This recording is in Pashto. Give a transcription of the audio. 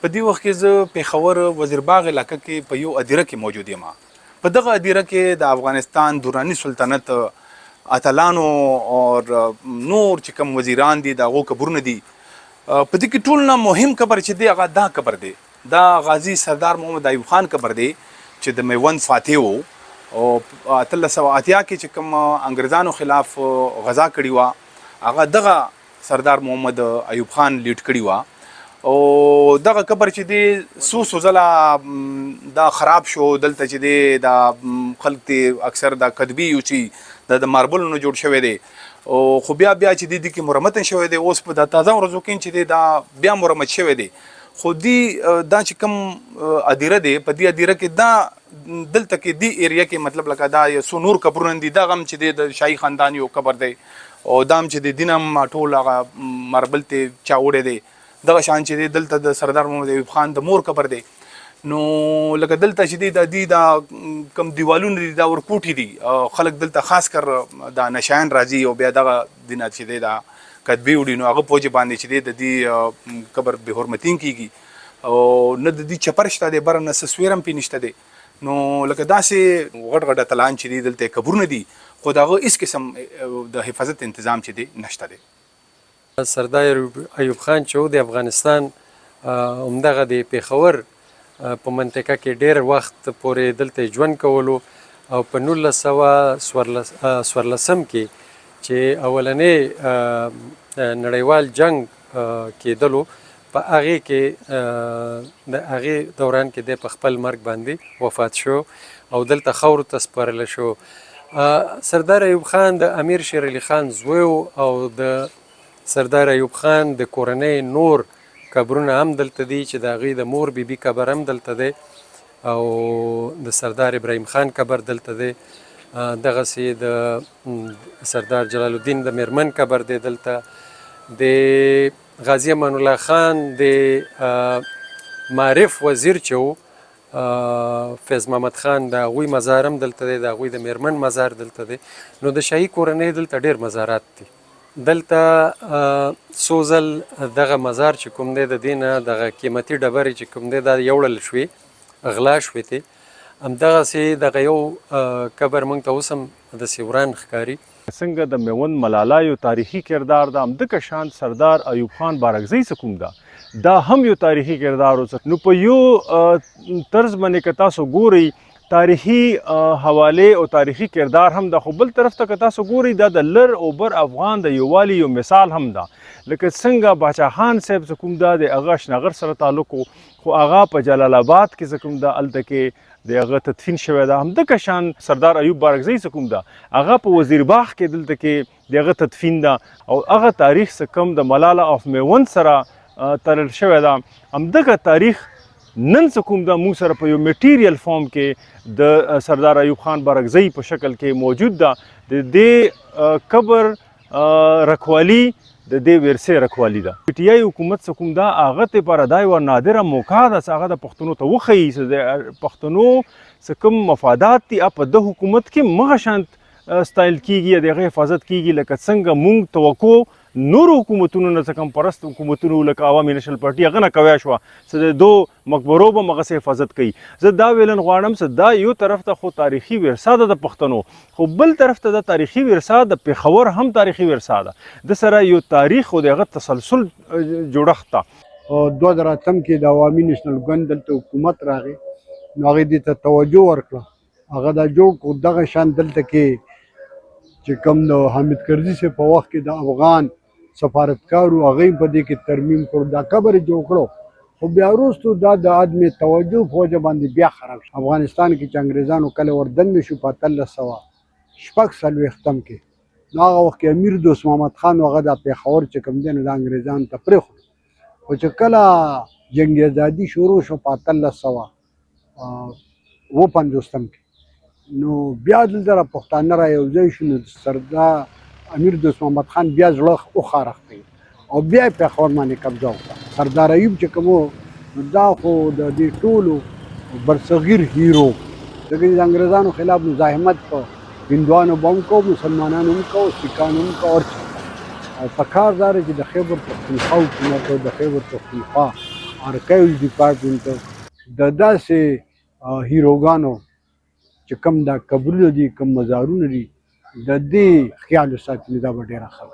په دې وخت کې زه پېښور وزیرباغ علاقه کې په یو ادیره کې موجود یم. په دغه ادیره کې د افغانستان دوراني سلطنت اتلانو او نور چې کوم وزیران دي د هغو قبرونه دي. په دې کې ټول نه مهم قبر چې دی هغه دا قبر دی، دا غازی سردار محمد ایوب خان قبر دی چې د میوند فاتح و او 1880 کې چې کوم انګریزانو خلاف غزا کړې وه هغه دغه سردار محمد ایوب خان لیډ کړې وه. او دغه قبر چې دی څو ځله دا خراب شو، دلته چې دی دا خلک دی اکثر دا کدبي یو چې د ماربل نه جوړ شوی دی او خو بیا چې دی کې مرمت شوی دی. اوس په د تازه ورځو کې چې دی دا بیا مرمت شوی دی، خو دی دا چې کوم ادیره دی په دې ادیره کې دا دلته کې دی ایریا کې مطلب لکه دا یو څو نور قبرونه دي، دا هم چې دی د شاهي خاندان یو قبر دی او دا هم چې دی دینم ټول هغه ماربل ته چا وړی دی. دغه شان چې دی دلته د سردار محمد ایوب خان د مور قبر دی. نو لکه دلته چې دی دا کم دیوالونه دي دا ورکوټي دي، خلک دلته خاص کر دا نشایان راځي او بیا دغه دینه چې دی دا کدبي وړي نو هغه پوجې باندې چې دی د دې قبر بې حرمتین کیږي او نه د دې چپر شته دی بره نه سسویر هم پې نشته دی. نو لکه داسې غټ غټ اتلان چې دی دلته قبرونه دي خو د هغه هېڅ قسم د حفاظت تنظام چې دی نشته دی. سردار ایوب خان چې و د افغانستان همدغه د پېښور په منطقه کې ډېر وخت پورې دلته ژوند کولو او په 1914 کې چې اولنی نړیوال جنگ کېدلو په هغې کې د هغې دوران کې دی په خپل مرګ باندې وفات شو او دلته خاورو ته سپارلی شو. سردار ایوب خان د امیر شیر علي خان زوی او د سردار ایوب خان د کورنۍ نور قبرونه هم دلته دي چې د هغوی د مور بیبي قبر هم دلته دی او د سردار ابراهیم خان قبر دلته دی. دغسې د سردار جلال الدین د میرمن قبر دی دلته. د غازی امان الله خان د معرف وزیر چې و فیض محمد خان د هغوی مزار هم دلته دی، د هغوی د میرمن مزار دلته دی. نو د شاهي کورنۍ دلته ډېر مزارات دي. دلته څو ځل دغه مزار چې کوم دی د دې نه دغه قیمتي ډبرې چې کوم دی دا یوړل شوې غلا شوې دي. همدغسې دغه یو قبر موږ ته اوس هم داسې وران ښکاري. څنګه د میوند ملاله یو تاریخي کردار ده، همدغه شان سردار ایوب خان بارکزی څه کوم ده دا هم یو تاریخي کردار و. نو په یو طرز باندې که تاسو ګورئ تاریخي حواله او تاریخي کردار هم ده، خو بل طرف ته که تاسو ګورئ دا د لر او بر افغان د یووالي یو مثال هم ده. لکه څنګه باچا خان صاحب څه کوم ده د هغه اشنغر سره تعلق و، خو هغه په جلال آباد کې څه کوم ده هلته کې د هغه تدفین شوی ده. همدغه شان سردار ایوب بارکزی څه کوم ده هغه په وزیرباغ کې دلته کې د هغه تدفین ده او هغه تاریخ څه کم د ملاله اف میوند سره تړل شوی ده. همدغه تاریخ نن څه کوم ده موږ سره په یو میټیریل فارم کې د سردار ایوب خان بارکزی په شکل کې موجود ده. د دې قبر رکوالي د دې ورثې رکوالي ده. پی ټی آی حکومت څه کوم ده هغه ته لپاره دا یوه نادره موقع ده چې هغه د پښتنو ته وښیي چې د پښتنو څه کوم مفادات دي په د حکومت کې مغه شانت ستایل کیږي، د هغې حفاظت کیږي لکه څنګه موږ توقع نور حکومتونو نه څه کم پرست حکومتونو لکه عوامي نشنل پارټي هغه نه کوی شوه چې د دو مقبرو به مغسې حفاظت کوي. زه دا ویلن غواړم چې دا یو طرف ته خو تاریخي ورثه ده د پښتنو، خو بل طرف ته د تاریخي ورثه د پېښور هم تاریخي ورثه ده. د سره یو تاریخ او د هغه تسلسل جوړښت ده. 2008 کې د عوامي نشنل ګوند دلته حکومت راغی نو هغې دې ته توجه ورکړه، هغه دا جوړ کړو. دغه شان دلته کې چې کوم د حامد کرزي صاحب په وخت کې د افغان سفارتکارو هغوی په دې کې ترمیم کړو، دا قبر یې جوړ کړو. خو بیا وروستو دا د عدم توجه په وجه باندې بیا خراب شو. افغانستان کې چې انګریزانو کله وردننه شو په 1846 کې نو هغه وخت کې امیر دوست محمد خان هغه د پېښور چې کوم دی نو د انګریزانو ته پرېښود. خو چې کله جنګ ازادي شروع شو په 1859 کې نو بیا دلته را پښتانه را یو ځای شو. نو سردار امیر دوست محمد خان بیا زړه وخارښت او بیا یې پېښور باندې قبضه وکړه. سردار ایوب چې کوم و دا خو د دې ټولو برصغیر هیرو ځکه چې د انګریزانو خلاف مزاحمت په هندوانو به هم کو، مسلمانانو هم کو، سیکانو هم کو او په کار دا چې د خیبر پښتونخوا حکومت او د خیبر پښتونخوا ارکایوز ډپارټمنټ د داسې هیروګانو چې کوم دا قبرونه دي کوم مزارونه دي د دې خیال وساتي دا به ډېره ښه